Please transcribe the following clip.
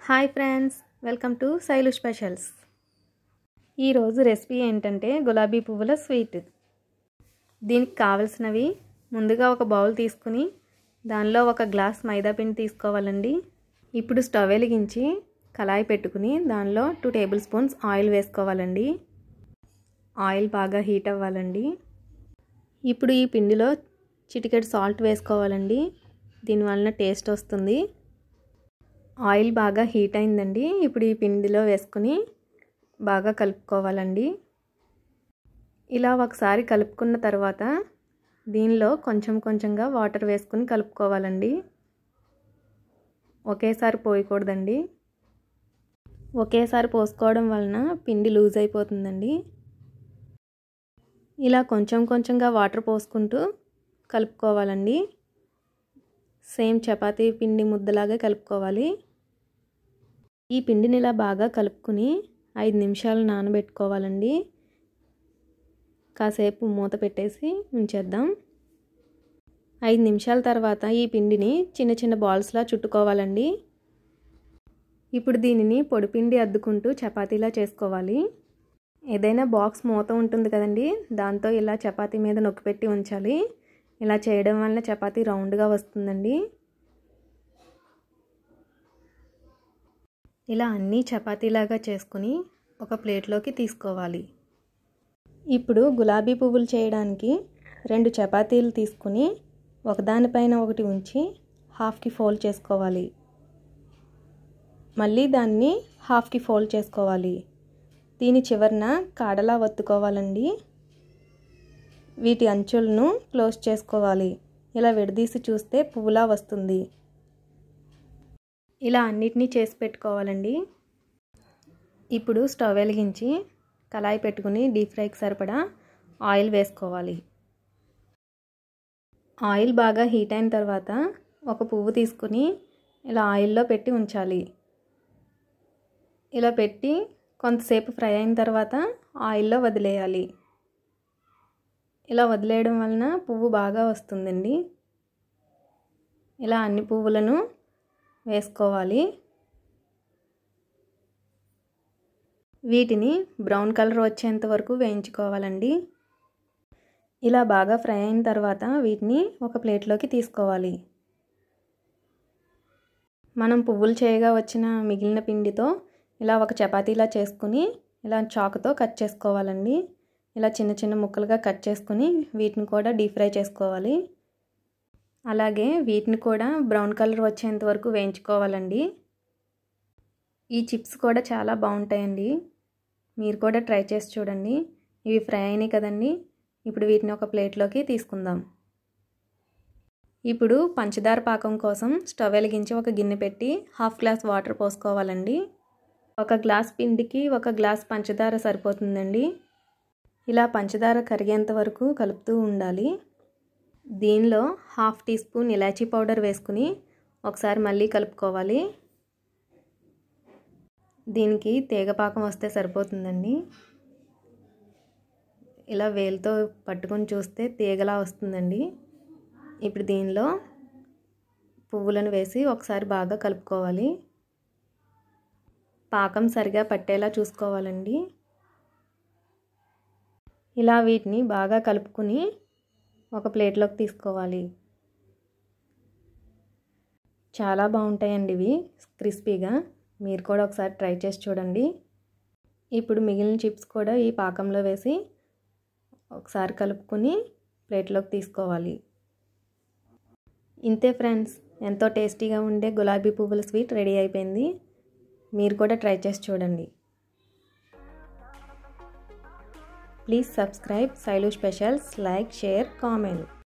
Hi friends, welcome to Shailu specials. ఈరోజు recipe ఏంటంటే గులాబీ పువ్వుల స్వీట్. దీనికి కావలసినవి ముందుగా ఒక బౌల్ తీసుకుని దానిలో ఒక గ్లాస్ మైదా పిండి తీసుకోవాలండి. ఇప్పుడు స్టవ్ వెలిగించి కళాయి పెట్టుకుని దానిలో 2 టేబుల్ స్పూన్స్ ఆయిల్ వేసుకోవాలండి. ఆయిల్ బాగా హీట్ అవ్వాలండి. ఇప్పుడు ఈ పిండిలో చిటికెడు సాల్ట్ వేసుకోవాలండి. దీనివలన టేస్ట్ వస్తుంది. ఆయిల్ బాగా హీట్ అయిందండి. ఇప్పుడు ఈ పిండిలో వేసుకుని బాగా కలుపుకోవాలండి. ఇలా ఒకసారి కలుపుకున్న తర్వాత దీనిలో కొంచెం కొంచెంగా వాటర్ వేసుకుని కలుపుకోవాలండి. ఒకేసారి పోయకూడదండి. ఒకేసారి పోసుకోవడం వలన పిండి లూజ్ అయిపోతుందండి. ఇలా కొంచెం కొంచెంగా వాటర్ పోసుకుంటూ కలుపుకోవాలండి. సేమ్ చపాతీ పిండి ముద్దలాగా కలుపుకోవాలి. ఈ పిండిని ఇలా బాగా కలుపుకుని 5 నిమిషాలు నానబెట్టుకోవాలండి. కాసేపు మూత పెట్టేసి ఉంచేద్దాం. 5 నిమిషాల తర్వాత ఈ పిండిని చిన్న చిన్న బాల్స్లా చుట్టుకోవాలండి. ఇప్పుడు దీనిని పొడిపిండి అద్దుకుంటూ చపాతీలా చేసుకోవాలి. ఏదైనా బాక్స్ మూత ఉంటుంది కదండి, దాంతో ఇలా చపాతీ మీద నొక్కిపెట్టి ఉంచాలి. ఇలా చేయడం వల్ల చపాతీ రౌండ్గా వస్తుందండి. ఇలా అన్నీ చపాతీలాగా చేసుకుని ఒక ప్లేట్లోకి తీసుకోవాలి. ఇప్పుడు గులాబీ పువ్వులు చేయడానికి 2 చపాతీలు తీసుకుని ఒకదానిపైన ఒకటి ఉంచి హాఫ్కి ఫోల్డ్ చేసుకోవాలి. మళ్ళీ దాన్ని హాఫ్కి ఫోల్డ్ చేసుకోవాలి. దీని చివరన కాడలా ఒత్తుకోవాలండి. వీటి అంచులను క్లోజ్ చేసుకోవాలి. ఇలా విడదీసి చూస్తే పువ్వులా వస్తుంది. ఇలా అన్నిటినీ చేసి పెట్టుకోవాలండి. ఇప్పుడు స్టవ్ వెలిగించి కళాయి పెట్టుకుని డీప్ ఫ్రైకి సరిపడా ఆయిల్ వేసుకోవాలి. ఆయిల్ బాగా హీట్ అయిన తర్వాత ఒక పువ్వు తీసుకుని ఇలా ఆయిల్లో పెట్టి ఉంచాలి. ఇలా పెట్టి కొంతసేపు ఫ్రై అయిన తర్వాత ఆయిల్లో వదిలేయాలి. ఇలా వదిలేయడం వలన పువ్వు బాగా వస్తుందండి. ఇలా అన్ని పువ్వులను వేసుకోవాలి. వీటిని బ్రౌన్ కలర్ వచ్చేంత వరకు వేయించుకోవాలండి. ఇలా బాగా ఫ్రై అయిన తర్వాత వీటిని ఒక ప్లేట్లోకి తీసుకోవాలి. మనం పువ్వులు చేయగా వచ్చిన మిగిలిన పిండితో ఇలా ఒక చపాతీలా చేసుకుని ఇలా చాకుతో కట్ చేసుకోవాలండి. ఇలా చిన్న చిన్న ముక్కలుగా కట్ చేసుకుని వీటిని కూడా డీప్ ఫ్రై చేసుకోవాలి. అలాగే వీటిని కూడా బ్రౌన్ కలర్ వచ్చేంత వరకు వేయించుకోవాలండి. ఈ చిప్స్ కూడా చాలా బాగుంటాయండి. మీరు కూడా ట్రై చేసి చూడండి. ఇవి ఫ్రై అయినాయి కదండి. ఇప్పుడు వీటిని ఒక ప్లేట్లోకి తీసుకుందాం. ఇప్పుడు పంచదార పాకం కోసం స్టవ్ వెలిగించి ఒక గిన్నె పెట్టి 1/2 గ్లాస్ వాటర్ పోసుకోవాలండి. 1 గ్లాస్ పిండికి 1 గ్లాస్ పంచదార సరిపోతుందండి. ఇలా పంచదార కరిగేంత వరకు కలుపుతూ ఉండాలి. దీనిలో 1/2 టీ స్పూన్ ఇలాచీ పౌడర్ వేసుకుని ఒకసారి మళ్ళీ కలుపుకోవాలి. దీనికి తీగపాకం వస్తే సరిపోతుందండి. ఇలా వేలుతో పట్టుకొని చూస్తే తీగలా వస్తుందండి. ఇప్పుడు దీనిలో పువ్వులను వేసి ఒకసారి బాగా కలుపుకోవాలి. పాకం సరిగా పట్టేలా చూసుకోవాలండి. ఇలా వీటిని బాగా కలుపుకుని ఒక ప్లేట్లోకి తీసుకోవాలి. చాలా బాగుంటాయండి ఇవి క్రిస్పీగా. మీరు కూడా ఒకసారి ట్రై చేసి చూడండి. ఇప్పుడు మిగిలిన చిప్స్ కూడా ఈ పాకంలో వేసి ఒకసారి కలుపుకొని ప్లేట్లోకి తీసుకోవాలి. ఇంతే ఫ్రెండ్స్, ఎంతో టేస్టీగా ఉండే గులాబీ పువ్వుల స్వీట్ రెడీ అయిపోయింది. మీరు కూడా ట్రై చేసి చూడండి. Please subscribe Shailu Specials, like, share, comment.